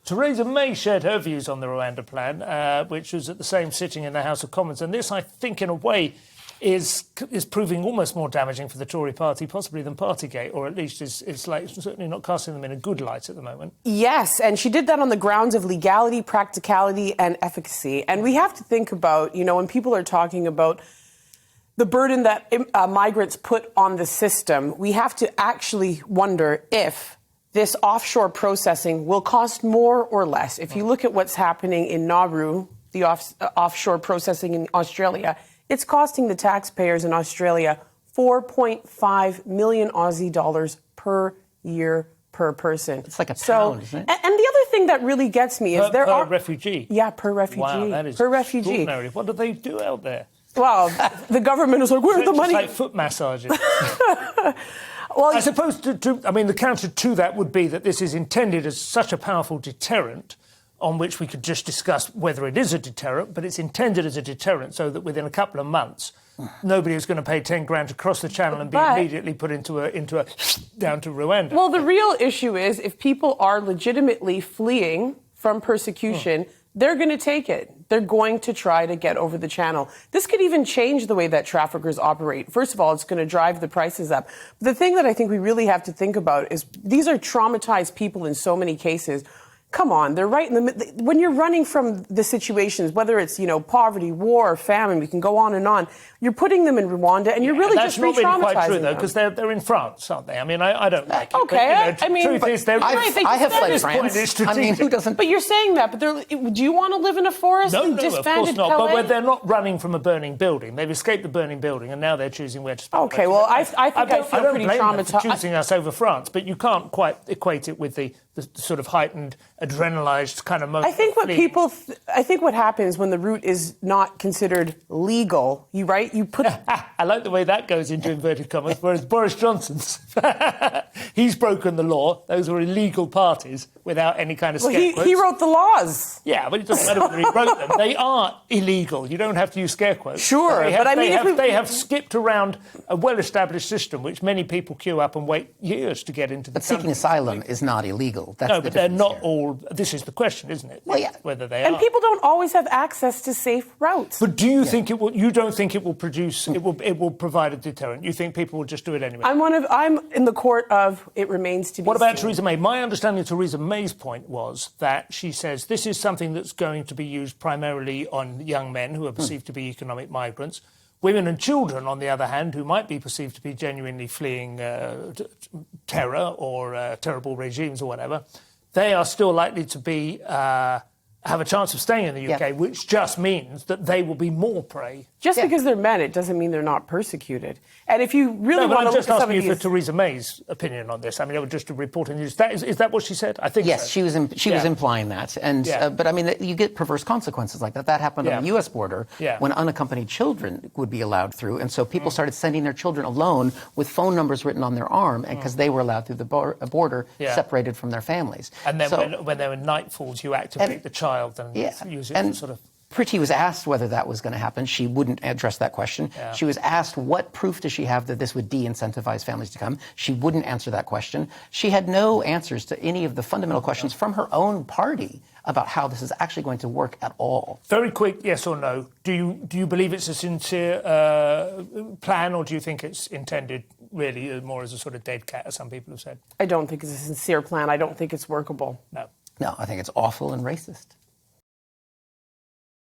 Theresa May shared her views on the Rwanda plan, which was at the same sitting in the House of Commons. And this, I think, in a way, is proving almost more damaging for the Tory party, possibly than Partygate, or at least it's like certainly not casting them in a good light at the moment. Yes, and she did that on the grounds of legality, practicality, and efficacy. And we have to think about, when people are talking about the burden that migrants put on the system, we have to actually wonder if this offshore processing will cost more or less. If you look at what's happening in Nauru, the offshore processing in Australia, it's costing the taxpayers in Australia 4.5 million Aussie dollars per year per person. It's like a pound, isn't it? And the other thing that really gets me is per refugee. Yeah, per refugee. Wow, that is per refugee. Extraordinary. What do they do out there? Well, the government is like, where's the money? It's like foot massages. Well, I suppose, the counter to that would be that this is intended as such a powerful deterrent on which we could just discuss whether it is a deterrent, but it's intended as a deterrent so that within a couple of months, nobody is going to pay 10 grand to cross the channel and be immediately put into a down to Rwanda. Well, the real issue is if people are legitimately fleeing from persecution, they're going to take it. They're going to try to get over the channel. This could even change the way that traffickers operate. First of all, it's going to drive the prices up. But the thing that I think we really have to think about is these are traumatized people in so many cases. Come on, they're right in the middle. When you're running from the situations, whether it's, poverty, war, famine, we can go on and on, you're putting them in Rwanda and you're really just re-traumatizing them. That's not really quite true, though, because they're in France, aren't they? I mean, I don't like it. Okay, but, truth is, they're... I have fled France. I mean, who doesn't... But you're saying that, but do you want to live in a forest? No, of course not. Calais? But they're not running from a burning building. They've escaped the burning building, and now they're choosing where to spend. Okay, well, I think I feel pretty traumatized. Choosing us over France, but you can't quite equate it with the sort of heightened, adrenalized kind of moment. I think what happens when the route is not considered legal, you put... I like the way that goes into inverted commas, whereas Boris Johnson's, he's broken the law. Those were illegal parties without any kind of scare quotes. He wrote the laws. Yeah, but it doesn't matter whether he wrote them. They are illegal. You don't have to use scare quotes. Sure, they have skipped around a well-established system, which many people queue up and wait years to get into the country. But seeking asylum is not illegal. No, but they're not all... This is the question, isn't it? Well, yeah. Whether they are. And people don't always have access to safe routes. But do you think it will... You don't think it will produce... It will provide a deterrent? You think people will just do it anyway? I'm in the court of it remains to be seen. What about Theresa May? My understanding of Theresa May's point was that she says this is something that's going to be used primarily on young men who are perceived to be economic migrants. Women and children, on the other hand, who might be perceived to be genuinely fleeing terror or terrible regimes or whatever, they are still likely to be have a chance of staying in the UK, which just means that they will be more prey. Just because they're men, it doesn't mean they're not persecuted. And if you really want to look at some of these... I'm just asking you for Theresa May's opinion on this. I mean, just to report in news. Is that what she said? I think yes, so. she was implying that. And but I mean, you get perverse consequences like that. That happened on the U.S. border when unaccompanied children would be allowed through, and so people started sending their children alone with phone numbers written on their arm, and because they were allowed through the border, separated from their families. And then when there were nightfalls, you activate the child and use it to sort of... Priti was asked whether that was going to happen. She wouldn't address that question. Yeah. She was asked what proof does she have that this would de-incentivize families to come. She wouldn't answer that question. She had no answers to any of the fundamental questions from her own party about how this is actually going to work at all. Very quick, yes or no. Do you believe it's a sincere plan, or do you think it's intended really more as a sort of dead cat, as some people have said? I don't think it's a sincere plan. I don't think it's workable. No. No, I think it's awful and racist.